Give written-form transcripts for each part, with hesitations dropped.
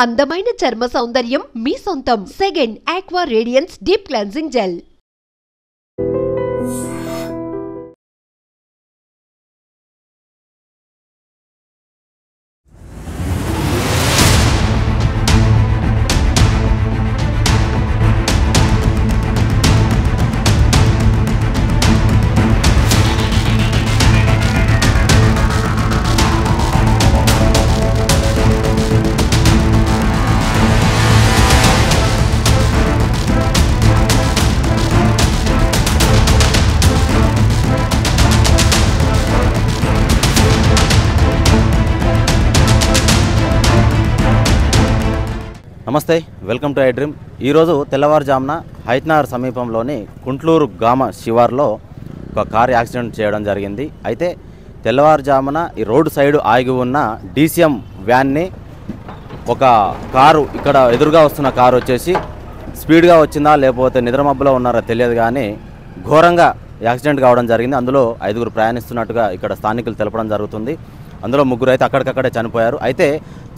అందమైన చర్మ సౌందర్యం మీ సొంతం. Second aqua radiance deep cleansing gel. నమస్తే, వెల్కమ్ టు ఐ డ్రీమ్. ఈరోజు తెల్లవారుజామున హైత్నగర్ సమీపంలోని కుంట్లూరు గ్రామ శివార్లో ఒక కారు యాక్సిడెంట్ చేయడం జరిగింది. అయితే తెల్లవారుజామున ఈ రోడ్డు సైడ్ ఆగి ఉన్న డీసీఎం వ్యాన్ని ఒక కారు, ఇక్కడ ఎదురుగా వస్తున్న కారు వచ్చేసి స్పీడ్గా వచ్చిందా లేకపోతే నిద్రమబ్బులో ఉన్నారో తెలియదు, కానీ ఘోరంగా యాక్సిడెంట్ కావడం జరిగింది. అందులో 5 ప్రయాణిస్తున్నట్టుగా ఇక్కడ స్థానికులు తెలపడం జరుగుతుంది. అందులో 3 అయితే అక్కడికక్కడే చనిపోయారు. అయితే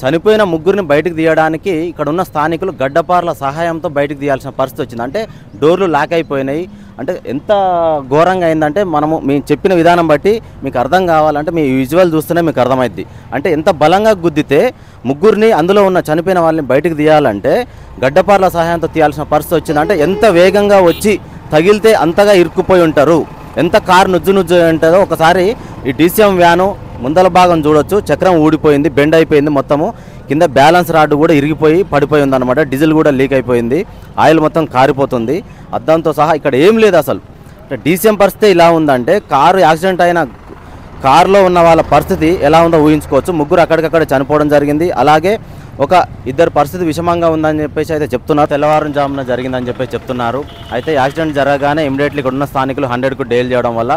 చనిపోయిన 3ని బయటకు తీయడానికి ఇక్కడ ఉన్న స్థానికులు గడ్డపార్ల సహాయంతో బయటకు తీయాల్సిన పరిస్థితి వచ్చింది. అంటే డోర్లు లాక్ అయిపోయినాయి. అంటే ఎంత ఘోరంగా అయిందంటే మేము చెప్పిన విధానం బట్టి మీకు అర్థం కావాలంటే మీ విజువల్ చూస్తేనే మీకు అర్థమైద్ది. అంటే ఎంత బలంగా గుద్దితే 3ని, అందులో ఉన్న చనిపోయిన వాళ్ళని బయటకు తీయాలంటే గడ్డపార్ల సహాయంతో తీయాల్సిన పరిస్థితి వచ్చింది. అంటే ఎంత వేగంగా వచ్చి తగిలితే అంతగా ఇరుక్కుపోయి ఉంటారు, ఎంత కారు నుజ్జు ఉంటుందో. ఒకసారి ఈ డీసీఎం వ్యాను ముందల భాగం చూడొచ్చు, చక్రం ఊడిపోయింది, బెండ్ అయిపోయింది, మొత్తము కింద బ్యాలెన్స్ రాడ్ కూడా ఇరిగిపోయి పడిపోయి ఉందన్నమాట. డీజిల్ కూడా లీక్ అయిపోయింది, ఆయిల్ మొత్తం కారిపోతుంది, అద్దంతో సహా ఇక్కడ ఏం లేదు అసలు. డీసీఎం పరిస్థితి ఇలా ఉందంటే కారు యాక్సిడెంట్ అయిన కారులో ఉన్న వాళ్ళ పరిస్థితి ఎలా ఉందో ఊహించుకోవచ్చు. 3 అక్కడికక్కడ చనిపోవడం జరిగింది. అలాగే ఒక 2 పరిస్థితి విషమంగా ఉందని చెప్పేసి అయితే చెప్తున్నారు. తెల్లవారుజామున జరిగిందని చెప్పేసి చెప్తున్నారు. అయితే యాక్సిడెంట్ జరగగానే ఇమీడియట్లీ ఇక్కడ ఉన్న స్థానికులు 100కు డైల్ చేయడం వల్ల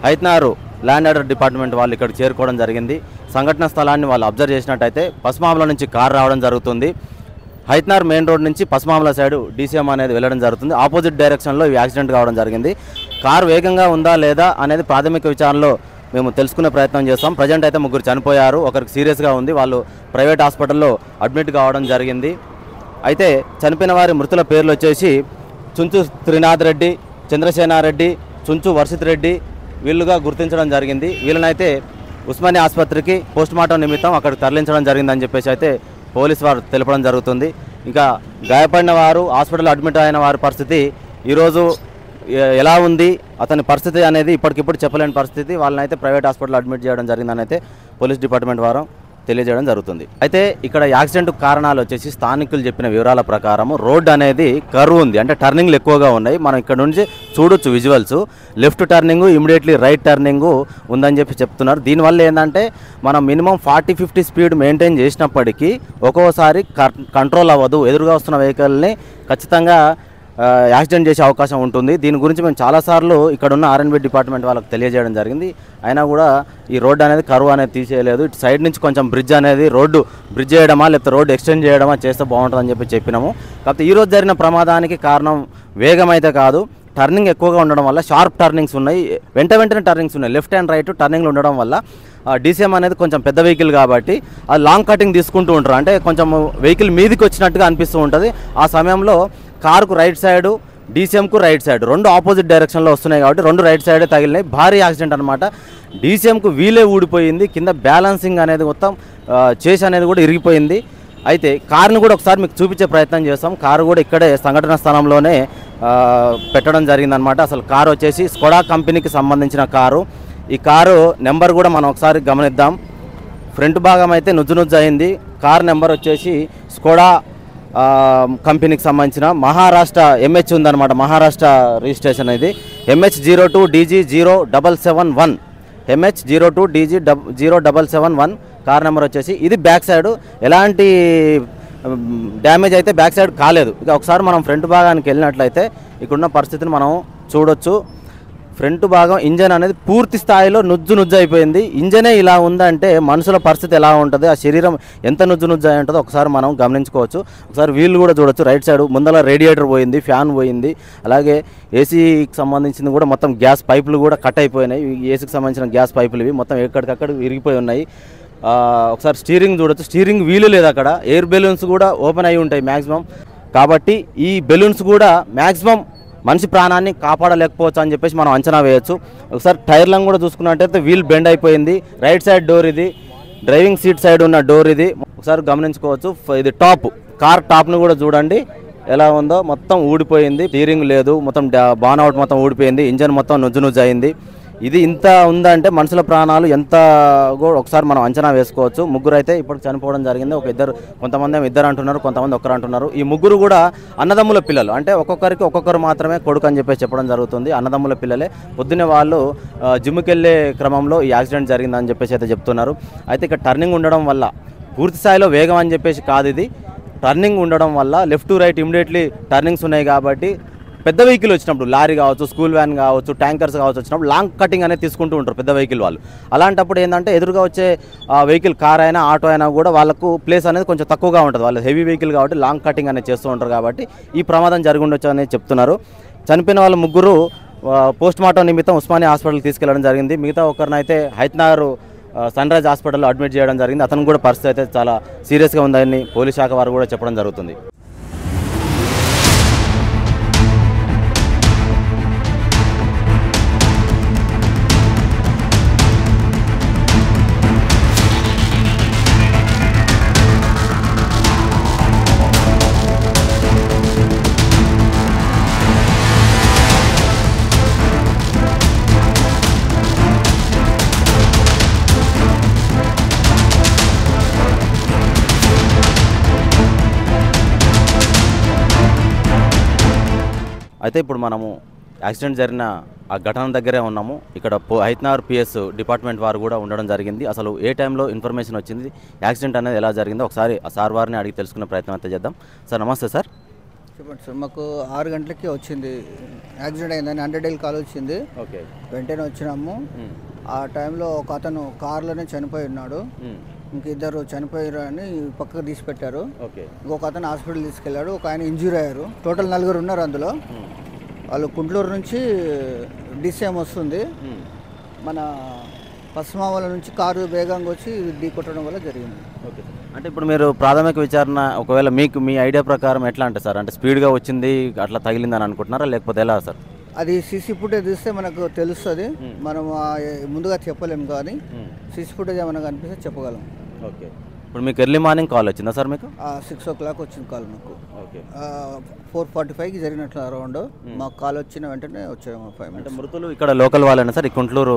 హైత్నగర్ ల్యాండ్ ఆర్డర్ డిపార్ట్మెంట్ వాళ్ళు ఇక్కడ చేరుకోవడం జరిగింది. సంఘటన స్థలాన్ని వాళ్ళు అబ్జర్వ్ చేసినట్టయితే పసుమామల నుంచి కారు రావడం జరుగుతుంది. హైత్నగర్ మెయిన్ రోడ్ నుంచి పసుమామల సైడ్ డీసీఎం అనేది వెళ్ళడం జరుగుతుంది. ఆపోజిట్ డైరెక్షన్లో ఈ యాక్సిడెంట్ కావడం జరిగింది. కారు వేగంగా ఉందా లేదా అనేది ప్రాథమిక విచారణలో మేము తెలుసుకునే ప్రయత్నం చేస్తాం. ప్రజెంట్ అయితే 3 చనిపోయారు, ఒకరికి సీరియస్గా ఉంది, వాళ్ళు ప్రైవేట్ హాస్పిటల్లో అడ్మిట్ కావడం జరిగింది. అయితే చనిపోయిన వారి మృతుల పేర్లు వచ్చేసి చుంచు త్రినాథ్ రెడ్డి, చంద్రసేనారెడ్డి, చుంచు వర్షిత్ రెడ్డి వీళ్ళుగా గుర్తించడం జరిగింది. వీళ్ళనైతే ఉస్మానియా ఆసుపత్రికి పోస్ట్మార్టం నిమిత్తం అక్కడికి తరలించడం జరిగిందని చెప్పేసి అయితే పోలీసు వారు తెలపడం జరుగుతుంది. ఇంకా గాయపడిన వారు, హాస్పిటల్లో అడ్మిట్ అయిన వారి పరిస్థితి ఈరోజు ఎలా ఉంది, అతని పరిస్థితి అనేది ఇప్పటికిప్పుడు చెప్పలేని పరిస్థితి. వాళ్ళని అయితే ప్రైవేట్ హాస్పిటల్లో అడ్మిట్ చేయడం జరిగిందని అయితే పోలీస్ డిపార్ట్మెంట్ వారు తెలియజేయడం జరుగుతుంది. అయితే ఇక్కడ యాక్సిడెంట్ కారణాలు వచ్చేసి స్థానికులు చెప్పిన వివరాల ప్రకారం రోడ్ అనేది కర్వ్ ఉంది, అంటే టర్నింగ్లు ఎక్కువగా ఉన్నాయి. మనం ఇక్కడ నుంచి చూడొచ్చు visuals, left turning, immediately right turning ఉందని చెప్పి చెప్తున్నారు. దీనివల్ల ఏంటంటే మనం మినిమం 40-50 స్పీడ్ మెయింటైన్ చేసినప్పటికీ ఒక్కోసారి కంట్రోల్ అవ్వదు. ఎదురుగా వస్తున్న వెహికల్ని ఖచ్చితంగా యాక్సిడెంట్ చేసే అవకాశం ఉంటుంది. దీని గురించి మేము చాలాసార్లు ఇక్కడ ఉన్న ఆర్ఎన్బి డిపార్ట్మెంట్ వాళ్ళకి తెలియజేయడం జరిగింది. అయినా కూడా ఈ రోడ్డు అనేది కర్వ్ అనేది తీసేయలేదు. ఇటు సైడ్ నుంచి కొంచెం బ్రిడ్జ్ అనేది బ్రిడ్జ్ చేయడమా లేకపోతే రోడ్డు ఎక్స్టెండ్ చేయడమా చేస్తే బాగుంటుందని చెప్పినాము. కాకపోతే ఈరోజు జరిగిన ప్రమాదానికి కారణం వేగం అయితే కాదు, టర్నింగ్ ఎక్కువగా ఉండడం వల్ల. షార్ప్ టర్నింగ్స్ ఉన్నాయి, వెంటనే టర్నింగ్స్ ఉన్నాయి, లెఫ్ట్ అండ్ రైట్ టర్నింగ్లు ఉండడం వల్ల డీసీఎం అనేది కొంచెం పెద్ద వెహికల్ కాబట్టి అది లాంగ్ కటింగ్ తీసుకుంటూ ఉంటారు. అంటే కొంచెం వెహికల్ మీదికి వచ్చినట్టుగా అనిపిస్తూ ఉంటుంది. ఆ సమయంలో కారుకు రైట్ సైడు, డీసీఎంకు రైట్ సైడ్ 2 ఆపోజిట్ డైరెక్షన్లో వస్తున్నాయి కాబట్టి 2 రైట్ సైడే తగిలినాయి. భారీ యాక్సిడెంట్ అనమాట. డీసీఎంకు వీలే ఊడిపోయింది, కింద బ్యాలెన్సింగ్ అనేది మొత్తం చేసి అనేది కూడా ఇరిగిపోయింది. అయితే కారుని కూడా ఒకసారి మీకు చూపించే ప్రయత్నం చేస్తాం. కారు కూడా ఇక్కడే సంఘటన స్థలంలోనే పెట్టడం జరిగిందనమాట. అసలు కారు వచ్చేసి స్కోడా కంపెనీకి సంబంధించిన కారు. ఈ కారు నెంబర్ కూడా మనం ఒకసారి గమనిద్దాం. ఫ్రంట్ భాగం అయితే నుజ్జు అయింది. కారు నెంబర్ వచ్చేసి స్కోడా కంపెనీకి సంబంధించిన మహారాష్ట్ర ఎంహెచ్ ఉందన్నమాట. మహారాష్ట్ర రిజిస్ట్రేషన్ ఇది MH02DG0771, MH02DG0771 కార్ నెంబర్ వచ్చేసి. ఇది బ్యాక్ సైడ్ ఎలాంటి డ్యామేజ్ అయితే బ్యాక్ సైడ్ కాలేదు. ఇక ఒకసారి మనం ఫ్రంట్ భాగానికి వెళ్ళినట్లయితే ఇక్కడున్న పరిస్థితిని మనం చూడొచ్చు. ఫ్రంట్ భాగం ఇంజన్ అనేది పూర్తి స్థాయిలో నుజ్జు అయిపోయింది. ఇంజనే ఇలా ఉందంటే మనుషుల పరిస్థితి ఎలా ఉంటుంది, ఆ శరీరం ఎంత నుజ్జు అయి ఉంటుందో ఒకసారి మనం గమనించుకోవచ్చు. ఒకసారి వీళ్ళు కూడా చూడొచ్చు. రైట్ సైడ్ ముందర రేడియేటర్ పోయింది, ఫ్యాన్ పోయింది, అలాగే ఏసీకి సంబంధించింది కూడా మొత్తం గ్యాస్ పైపులు కూడా కట్ అయిపోయినాయి. ఏసీకి సంబంధించిన గ్యాస్ పైపులు ఇవి మొత్తం ఎక్కడికక్కడ విరిగిపోయి ఉన్నాయి. ఒకసారి స్టీరింగ్ చూడొచ్చు, స్టీరింగ్ వీలు లేదు, అక్కడ ఎయిర్ బెలూన్స్ కూడా ఓపెన్ అయి ఉంటాయి మ్యాక్సిమం. కాబట్టి ఈ బెలూన్స్ కూడా మ్యాక్సిమం మనిషి ప్రాణాన్ని కాపాడలేకపోవచ్చు అని చెప్పేసి మనం అంచనా వేయచ్చు. ఒకసారి టైర్లను కూడా చూసుకున్నట్టయితే వీల్ బెండ్ అయిపోయింది. రైట్ సైడ్ డోర్ ఇది, డ్రైవింగ్ సీట్ సైడ్ ఉన్న డోర్ ఇది, ఒకసారి గమనించుకోవచ్చు. ఇది టాప్, కార్ టాప్ను కూడా చూడండి ఎలా ఉందో, మొత్తం ఊడిపోయింది, స్టీరింగ్ లేదు, మొత్తం బానౌట్ మొత్తం ఊడిపోయింది, ఇంజన్ మొత్తం నుజ్జు అయింది. ఇది ఇంత ఉందంటే మనుషుల ప్రాణాలు ఎంత కూడా ఒకసారి మనం అంచనా వేసుకోవచ్చు. ముగ్గురు అయితే ఇప్పుడు చనిపోవడం జరిగింది. కొంతమంది ఇద్దరు అంటున్నారు, కొంతమంది ఒక్కరు అంటున్నారు. ఈ ముగ్గురు కూడా అన్నదమ్ముల పిల్లలు, అంటే ఒక్కొక్కరికి ఒక్కొక్కరు మాత్రమే కొడుకు అని చెప్పేసి చెప్పడం జరుగుతుంది. అన్నదమ్ముల పిల్లలే. పొద్దున్నే వాళ్ళు జిమ్కి వెళ్ళే క్రమంలో ఈ యాక్సిడెంట్ జరిగిందని చెప్పేసి అయితే చెప్తున్నారు. అయితే ఇక్కడ టర్నింగ్ ఉండడం వల్ల, పూర్తి స్థాయిలో వేగం అని చెప్పేసి కాదు, ఇది టర్నింగ్ ఉండడం వల్ల left to right immediately turnings ఉన్నాయి కాబట్టి పెద్ద వెహికల్ వచ్చినప్పుడు, లారీ కావచ్చు, స్కూల్ వ్యాన్ కావచ్చు, ట్యాంకర్స్ కావచ్చు, వచ్చినప్పుడు లాంగ్ కటింగ్ అనేది తీసుకుంటూ ఉంటారు పెద్ద వెహికల్ వాళ్ళు. అలాంటప్పుడు ఏంటంటే ఎదురుగా వచ్చే వెహికల్, కార్ అయినా ఆటో అయినా కూడా వాళ్ళకు ప్లేస్ అనేది కొంచెం తక్కువగా ఉంటుంది. వాళ్ళు హెవీ వెహికల్ కాబట్టి లాంగ్ కటింగ్ అనేది చేస్తూ ఉంటారు కాబట్టి ఈ ప్రమాదం జరిగి ఉండొచ్చు అనేది చెప్తున్నారు. చనిపోయిన వాళ్ళు ముగ్గురు పోస్ట్ మార్టం నిమిత్తం ఉస్మానియా హాస్పిటల్కి తీసుకెళ్లడం జరిగింది. మిగతా ఒకరినైతే హైత్నగర్ సన్ రైజ్ హాస్పిటల్లో అడ్మిట్ చేయడం జరిగింది. అతను కూడా పరిస్థితి అయితే చాలా సీరియస్గా ఉందని పోలీస్ శాఖ వారు కూడా చెప్పడం జరుగుతుంది. అయితే ఇప్పుడు మనము యాక్సిడెంట్ జరిగిన ఆ ఘటన దగ్గరే ఉన్నాము. ఇక్కడ హైత్నగర్ పిఎస్ డిపార్ట్మెంట్ వారు కూడా ఉండడం జరిగింది. అసలు ఏ టైంలో ఇన్ఫర్మేషన్ వచ్చింది, యాక్సిడెంట్ అనేది ఎలా జరిగిందో ఒకసారి ఆ సార్ వారిని అడిగి తెలుసుకునే ప్రయత్నం అయితే చేద్దాం. సార్ నమస్తే సార్. చెప్పండి సార్. మాకు 6 గంటలకి వచ్చింది, యాక్సిడెంట్ అయిందని 100 డైల్ కాల్ వచ్చింది. ఓకే, వెంటనే వచ్చినాము. ఆ టైంలో ఒక అతను కార్లోనే చనిపోయి ఉన్నాడు. ఇంకిద్దరు చనిపోయారు అని పక్కకు తీసి పెట్టారు. ఇంకొక అతను హాస్పిటల్ తీసుకెళ్లాడు. ఒక ఆయన ఇంజూరీ అయ్యారు. టోటల్ 4 ఉన్నారు అందులో. వాళ్ళు గుంటూరు నుంచి డిసిఎం వస్తుంది, మన పశ్చిమావల నుంచి కారు వేగంగా వచ్చి ఢీ కొట్టడం వల్ల జరిగింది. ఓకే, అంటే ఇప్పుడు మీరు ప్రాథమిక విచారణ ఒకవేళ మీకు మీ ఐడియా ప్రకారం ఎట్లా అంటే సార్, అంటే స్పీడ్గా వచ్చింది అట్లా తగిలిందని అనుకుంటున్నారా లేకపోతే ఎలా సార్? అది సీసీ ఫుటేజ్ చూస్తే మనకు తెలుస్తుంది. మనం ముందుగా చెప్పలేము, కానీ సీసీ ఫుటేజ్ ఏమైనా కనిపిస్తే చెప్పగలం. ఓకే, ఇప్పుడు మీకు ఎర్లీ మార్నింగ్ కాల్ వచ్చిందా సార్? మీకు 6 o'clock వచ్చింది కాల్ మాకు. ఓకే, 4:45కి జరిగినట్లు అరౌండ్ మాకు కాల్ వచ్చిన వెంటనే వచ్చాము. 5 minutes. అంటే మృతులు ఇక్కడ లోకల్ వాళ్ళేనా సార్? ఈ గుంటూరు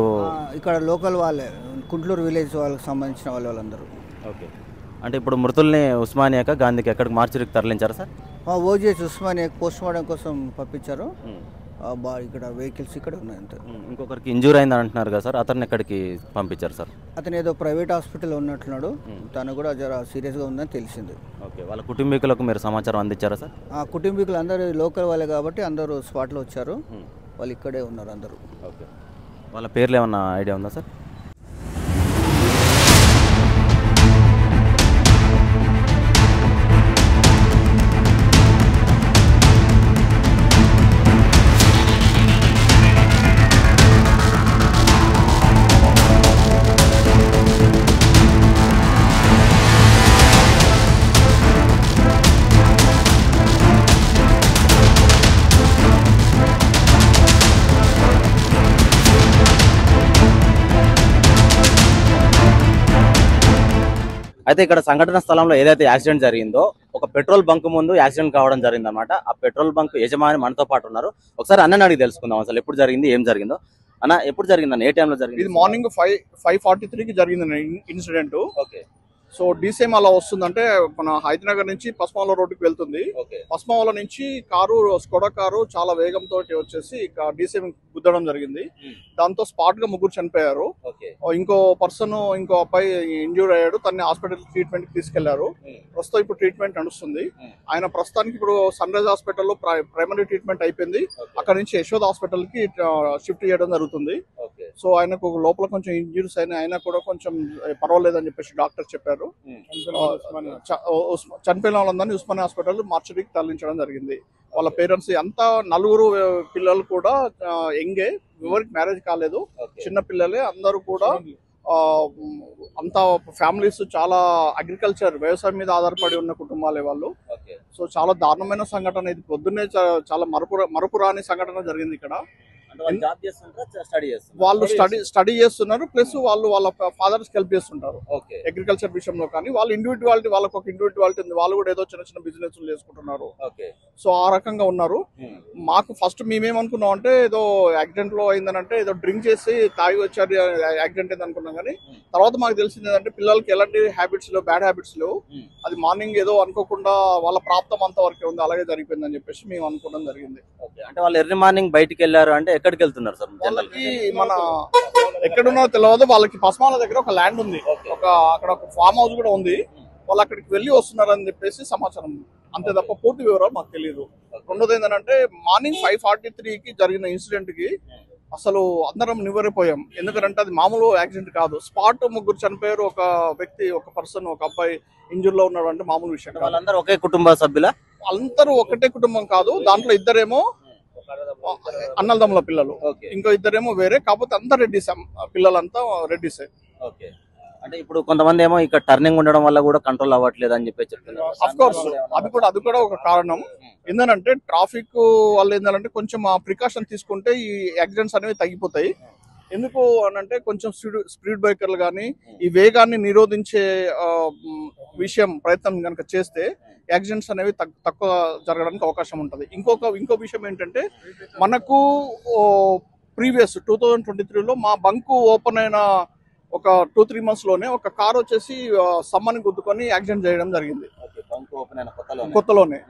ఇక్కడ లోకల్ వాళ్ళే, గుంటూరు విలేజ్ వాళ్ళకి సంబంధించిన వాళ్ళందరూ. ఓకే, అంటే ఇప్పుడు మృతుల్ని ఉస్మానియాక గాంధీకి ఎక్కడికి మార్చిరికి తరలించారు సార్? ఓజీహెచ్ ఉస్మానియా పోస్ట్ మార్టం కోసం పంపించారు. ఇక్కడ వెహికల్స్ ఇక్కడ ఉన్నాయి అంతే. ఇంకొకరికి ఇంజూరీ అయింది అంటున్నారు కదా సార్, అతన్ని ఎక్కడికి పంపించారు సార్? అతను ఏదో ప్రైవేట్ హాస్పిటల్ ఉన్నట్లున్నాడు. తను కూడా జర సీరియస్గా ఉందని తెలిసింది. ఓకే, వాళ్ళ కుటుంబీకులకు మీరు సమాచారం అందించారా సార్? కుటుంబీకులు అందరూ లోకల్ వాళ్ళే కాబట్టి అందరూ స్పాట్లో వచ్చారు. వాళ్ళు ఇక్కడే ఉన్నారు అందరూ. ఓకే, వాళ్ళ పేర్లు ఏమన్నా ఐడియా ఉందా సార్? అయితే ఇక్కడ సంఘటన స్థలంలో ఏదైతే యాక్సిడెంట్ జరిగిందో ఒక పెట్రోల్ బంక్ ముందు యాక్సిడెంట్ కావడం జరిగింది అనమాట. ఆ పెట్రోల్ బంక్ యజమాని మనతో పాటు ఉన్నారు. ఒకసారి అన్నని అడిగి తెలుసుకుందాం అసలు ఎప్పుడు జరిగింది, ఏం జరిగిందో. అన్న, ఎప్పుడు జరిగిందన్న, ఏ టైంలో జరిగింది? ఇది మార్నింగ్ 5:43కి జరిగింది ఇన్సిడెంట్. ఓకే, సో డీసీఎం అలా వస్తుందంటే మన హైదరాబాద్ నుంచి పశ్చిమావల రోడ్డుకి వెళ్తుంది. పశ్చిమావల నుంచి కారు, స్కోడా కారు చాలా వేగంతో వచ్చేసి డీసీఎం గుద్దడం జరిగింది. దాంతో స్పాట్ గా ముగ్గురు చనిపోయారు. ఇంకో అబ్బాయి ఇంజూర్ అయ్యాడు. తన్ని హాస్పిటల్ ట్రీట్మెంట్ కి తీసుకెళ్లారు. ప్రస్తుతం ఇప్పుడు ట్రీట్మెంట్ నడుస్తుంది. ఆయన ప్రస్తుతానికి ఇప్పుడు సన్ రైజ్ హాస్పిటల్లో ప్రైమరీ ట్రీట్మెంట్ అయిపోయింది. అక్కడ నుంచి యశోద హాస్పిటల్ కి షిఫ్ట్ చేయడం జరుగుతుంది. సో ఆయనకు లోపల కొంచెం ఇంజూరీస్ అయినా కూడా కొంచెం పర్వాలేదని చెప్పేసి డాక్టర్ చెప్పారు. చనిపోయిన వాళ్ళందరినీ ఉస్మానియా హాస్పిటల్ మార్చరీకి తరలించడం జరిగింది. వాళ్ళ పేరెంట్స్ అంతా 4 పిల్లలు కూడా ఎంగే, ఎవరికి మ్యారేజ్ కాలేదు, చిన్న పిల్లలే. అందరూ కూడా అంతా ఫ్యామిలీస్ చాలా అగ్రికల్చర్ వ్యవసాయం మీద ఆధారపడి ఉన్న కుటుంబాలే వాళ్ళు. సో చాలా దారుణమైన సంఘటన ఇది. పొద్దున్నే చాలా మరపురాని సంఘటన జరిగింది ఇక్కడ. వాళ్ళు స్టడీ చేస్తున్నారు, ప్లస్ వాళ్ళు వాళ్ళ ఫాదర్స్ హెల్ప్ చేస్తుంటారు అగ్రికల్చర్ విషయంలో. కానీ వాళ్ళ ఇండివిజువాలిటీ, వాళ్ళకి ఒక ఇండివిజువాలిటీ ఉంది. వాళ్ళు కూడా ఏదో చిన్న చిన్న బిజినెస్ చేసుకుంటున్నారు. సో ఆ రకంగా ఉన్నారు. మాకు ఫస్ట్ మేమేమనుకున్నాం అంటే ఏదో యాక్సిడెంట్ లో అయిందనంటే ఏదో డ్రింక్ చేసి తాగి వచ్చారు యాక్సిడెంట్ అయింది అనుకున్నాం. కానీ తర్వాత మాకు తెలిసింది ఏంటంటే పిల్లలకి ఎలాంటి హ్యాబిట్స్ లేవు, బ్యాడ్ హ్యాబిట్స్ లేవు. అది మార్నింగ్ ఏదో అనుకోకుండా వాళ్ళ ప్రాప్తం అంత వరకే ఉంది, అలాగే జరిగిపోయిందని చెప్పేసి మేము అనుకోవడం జరిగింది. అంటే వాళ్ళు ఎర్లీ మార్నింగ్ బయటికి వెళ్ళారు అంటే ఎక్కడికి వెళ్తున్నారు సార్? వాళ్ళకి మన ఎక్కడున్నో తెలియదు. వాళ్ళకి పస్మాల దగ్గర ఒక ల్యాండ్ ఉంది, అక్కడ ఒక ఫామ్ హౌస్ కూడా ఉంది. వాళ్ళు అక్కడికి వెళ్ళి వస్తున్నారని చెప్పేసి సమాచారం, అంతే తప్ప పూర్తి వివరాలు మాకు తెలియదు. రెండోది ఏంటంటే మార్నింగ్ 5:43కి జరిగిన ఇన్సిడెంట్ కి అసలు అందరం నివ్వరిపోయాం. ఎందుకంటే అది మామూలు యాక్సిడెంట్ కాదు. స్పాట్ ముగ్గురు చనిపోయారు, ఒక వ్యక్తి, ఒక పర్సన్, ఒక అబ్బాయి ఇంజూర్ లో ఉన్నాడు అంటే మామూలు విషయం. వాళ్ళందరూ ఒకే కుటుంబ సభ్యుల? అందరూ ఒకటే కుటుంబం కాదు. దాంట్లో ఇద్దరేమో అన్నదమ్ముల పిల్లలు, ఇంకో ఇద్దరేమో వేరే. కాకపోతే అంతా రెడ్డిస్, పిల్లలంతా రెడ్డిసే. అంటే ఇప్పుడు కొంతమంది ఏమో ఇక్కడ టర్నింగ్ ఉండడం వల్ల కూడా కంట్రోల్ అవ్వట్లేదు అని చెప్పి చెప్తున్నారు. అఫ్ కోర్స్ అది కూడా ఒక కారణం. ఏంటంటే ట్రాఫిక్ వాళ్ళు ఏంటంటే కొంచెం ప్రికాషన్ తీసుకుంటే ఈ యాక్సిడెంట్స్ అనేవి తగ్గిపోతాయి. ఎందుకు అనంటే కొంచెం స్పీడ్ బ్రేకర్లు కానీ ఈ వేగాన్ని నిరోధించే ప్రయత్నం కనుక చేస్తే యాక్సిడెంట్స్ అనేవి తక్కువ జరగడానికి అవకాశం ఉంటుంది. ఇంకో విషయం ఏంటంటే మనకు ప్రీవియస్ 2023లో మా బంకు ఓపెన్ అయిన ఒక 2-3 months లోనే ఒక కార్ వచ్చేసి సమ్మని గుద్దుకొని యాక్సిడెంట్ చేయడం జరిగింది కొత్తలోనే.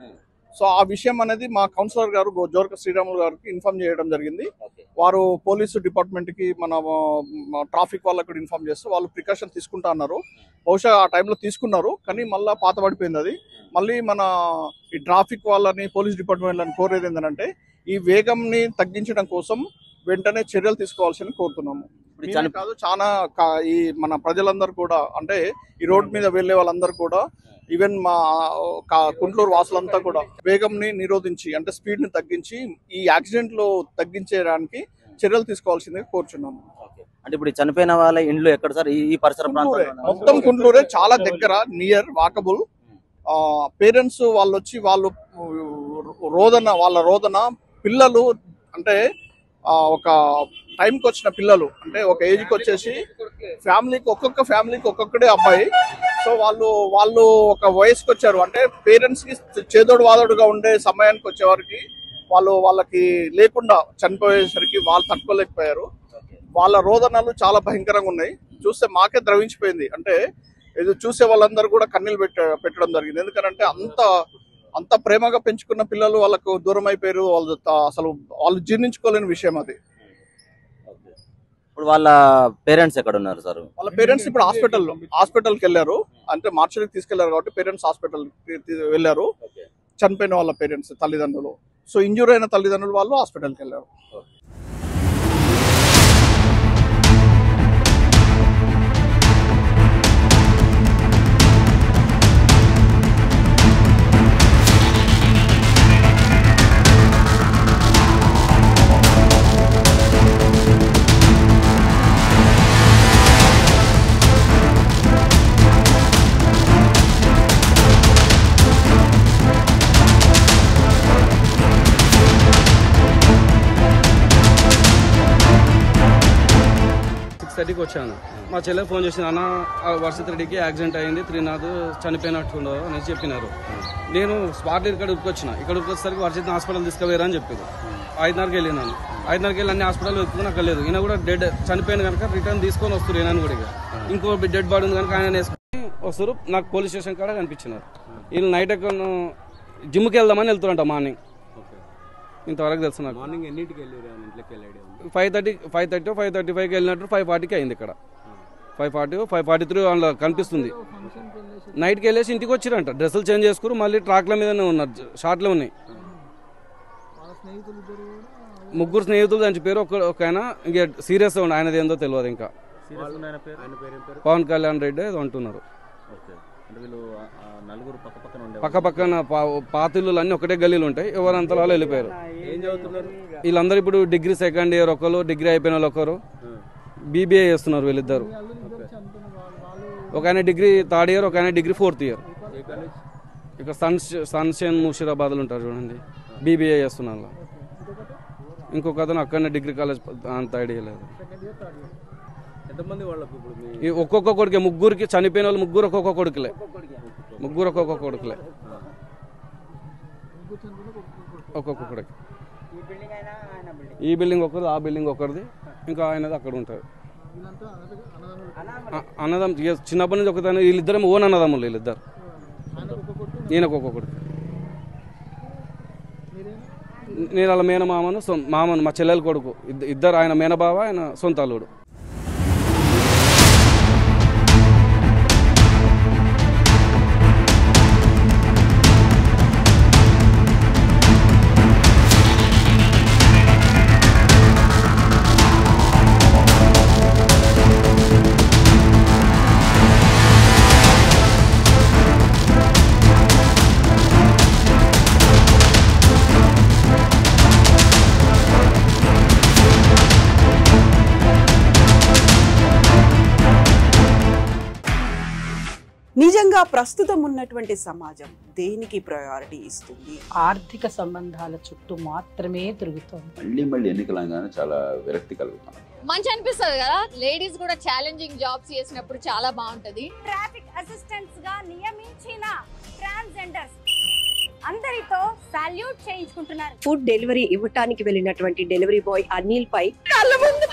సో ఆ విషయం అనేది మా కౌన్సిలర్ గారు జోర్క శ్రీరాములు గారికి ఇన్ఫార్మ్ చేయడం జరిగింది. వారు పోలీసు డిపార్ట్మెంట్ కి మన ట్రాఫిక్ వాళ్ళకి ఇన్ఫార్మ్ చేస్తే వాళ్ళు ప్రికాషన్ తీసుకుంటా అన్నారు. బహుశా ఆ టైంలో తీసుకున్నారు, కానీ మళ్ళీ పాత పడిపోయింది అది. మళ్ళీ మన ఈ ట్రాఫిక్ వాళ్ళని, పోలీస్ డిపార్ట్మెంట్లని కోరేది ఏంటంటే ఈ వేగంని తగ్గించడం కోసం వెంటనే చర్యలు తీసుకోవాల్సింది కోరుతున్నాము. కాదు, చాలా ఈ మన ప్రజలందరూ కూడా, అంటే ఈ రోడ్ మీద వెళ్లే వాళ్ళందరూ కూడా, ఈవెన్ మా కుంట్లూరు వాసులంతా కూడా వేగంని నిరోధించి, అంటే స్పీడ్ ని తగ్గించి ఈ యాక్సిడెంట్లు తగ్గించడానికి చర్యలు తీసుకోవాల్సిందిగా కోరుచున్నాము. అంటే ఇప్పుడు చనిపోయిన వాళ్ళ ఇండ్లు ఎక్కడ సార్? ఈ పరిసర మొత్తం కుంట్లూరే, చాలా దగ్గర, నియర్ వాకబుల్. పేరెంట్స్ వాళ్ళు వచ్చి వాళ్ళ రోదన పిల్లలు, అంటే ఒక టైంకి వచ్చిన పిల్లలు, అంటే ఒక ఏజ్కి వచ్చేసి ఒక్కొక్క ఫ్యామిలీకి ఒక్కొక్కడే అబ్బాయి. సో వాళ్ళు ఒక వయసుకి వచ్చారు, అంటే పేరెంట్స్ కి చేదోడు వాదోడుగా ఉండే సమయానికి వచ్చేవారికి వాళ్ళకి లేకుండా చనిపోయేసరికి వాళ్ళు తట్టుకోలేకపోయారు. వాళ్ళ రోదనలు చాలా భయంకరంగా ఉన్నాయి. చూస్తే మాకే ద్రవించిపోయింది. అంటే ఇది చూసే వాళ్ళందరూ కూడా కన్నీళ్ళు పెట్టడం జరిగింది. ఎందుకంటే అంత ప్రేమగా పెంచుకున్న పిల్లలు వాళ్ళకు దూరం అయిపోయారు. వాళ్ళు జీర్ణించుకోలేని విషయం అది. ఇప్పుడు వాళ్ళ పేరెంట్స్ ఎక్కడ ఉన్నారు సార్? వాళ్ళ పేరెంట్స్ ఇప్పుడు హాస్పిటల్కి వెళ్ళారు. అంటే మార్చికి తీసుకెళ్లారు కాబట్టి పేరెంట్స్ హాస్పిటల్ వెళ్ళారు. చనిపోయిన వాళ్ళ పేరెంట్స్, తల్లిదండ్రులు. సో ఇంజూర్ అయిన తల్లిదండ్రులు వాళ్ళు హాస్పిటల్కి వెళ్ళారు. వచ్చాను. మా చెల్లె ఫోన్ చేసింది, అన్న వర్షిత్ రెడ్డికి యాక్సిడెంట్ అయింది, త్రినాథ్ చనిపోయినట్టున్నారు అని చెప్పినారు. నేను స్పాట్ ఇక్కడ ఉరికొచ్చేసరికి వర్షిత్ హాస్పిటల్ తీసుకుపోయారు అని చెప్పారు. 5:30కి వెళ్ళినాను. 5:30కి వెళ్ళి అన్ని హాస్పిటల్ వెతుకుని అక్కడ లేదు. ఈయన కూడా చనిపోయిన కనుక రిటర్న్ తీసుకొని వస్తారు. ఈయన కూడా ఇంకో డెడ్ బాడీ ఉంది కనుక ఆయన వేసుకొని వస్తారు. నాకు పోలీస్ స్టేషన్ కాడ కనిపించినారు. వీళ్ళు నైట్ జిమ్కి వెళ్దామని వెళ్తారంట మార్నింగ్. ఇంతవరకు తెలుసు నాకు. మార్నింగ్ ఎన్నింటికి వెళ్ళారు? ఇంట్లోకి వెళ్ళాడు 5:35కి వెళ్ళినట్టు 5:40కి అయింది ఇక్కడ. 5:40, 5:43 అందులో కనిపిస్తుంది. నైట్కి వెళ్ళేసి ఇంటికి వచ్చిరంట. డ్రెస్సులు చేంజ్ చేసుకుని మళ్ళీ ట్రాక్ల మీదనే ఉన్నారు, షార్ట్లో ఉన్నాయి. ముగ్గురు స్నేహితులు చనిపోయారు. ఒక ఆయన ఇంకా సీరియస్గా ఉండి, ఆయనది ఏందో తెలియదు. ఇంకా పవన్ కళ్యాణ్ రెడ్డి ఏదో అంటున్నారు. పక్క పక్కన పాతిళ్ళు అన్ని ఒకటే గల్లీలు ఉంటాయి. ఎవరంతా వాళ్ళు వెళ్ళిపోయారు. వీళ్ళందరూ ఇప్పుడు డిగ్రీ సెకండ్ ఇయర్, ఒకరు డిగ్రీ అయిపోయిన వాళ్ళు, ఒకరు BBA చేస్తున్నారు వీళ్ళిద్దరు. ఒక ఆయన డిగ్రీ 3rd ఇయర్, ఒక ఆయన డిగ్రీ 4th ఇయర్. ఇక్కడ సన్షైన్ ముషీరాబాద్లో ఉంటారు చూడండి, బీబీఏ చేస్తున్నాను. ఇంకొక అతను అక్కడనే డిగ్రీ కాలేజ్, అంత ఐడియా లేదు. ఎంతమంది వాళ్ళకు ఒక్కొక్క కొడుకే, ముగ్గురికి చనిపోయిన వాళ్ళు ముగ్గురు ఒక్కొక్క కొడుకులే, ముగ్గురు ఒక్కొక్క కొడుకులే, ఒక్కొక్క కొడుకు. ఈ బిల్డింగ్ ఒకరిది, ఆ బిల్డింగ్ ఒకరిది, ఇంకా ఆయనది అక్కడ ఉంటుంది. అన్నదమ్ము చిన్నప్పటి నుంచి ఒకదాని, వీళ్ళిద్దరేమో ఓన్ అన్నదమ్ములు వీళ్ళిద్దరు. ఈయనకు ఒక్కొక్కడు. నేను వాళ్ళ మేనమామను, మామను, మా చెల్లెల కొడుకు ఇద్దరు. ఆయన మేనబావ, ఆయన సొంత అల్లుడు. నిజంగా ప్రస్తుతం ఉన్నటువంటి సమాజం దేనికి ప్రయారిటీ ఇస్తుంది? ఆర్థిక సంబంధాల చుట్టూ మాత్రమే తిరుగుతోంది. మళ్ళీ ఎన్నికలంగానే చాలా విరక్తి కలుగుతాం. మంచి అనిపిస్తుంది కదా, లేడీస్ కూడా ఛాలెంజింగ్ జాబ్స్ చేసినప్పుడు చాలా బాగుంటది. ట్రాఫిక్ అసిస్టెంట్స్ గా నియమించిన ట్రాన్స్జెండర్స్ అందరితో సాల్యూట్ చేయించుకుంటున్నారు. ఫుడ్ డెలివరీ ఇవ్వటానికి వెళ్ళినటువంటి డెలివరీ బాయ్ అనిల్ పై కళ్ళ ముందు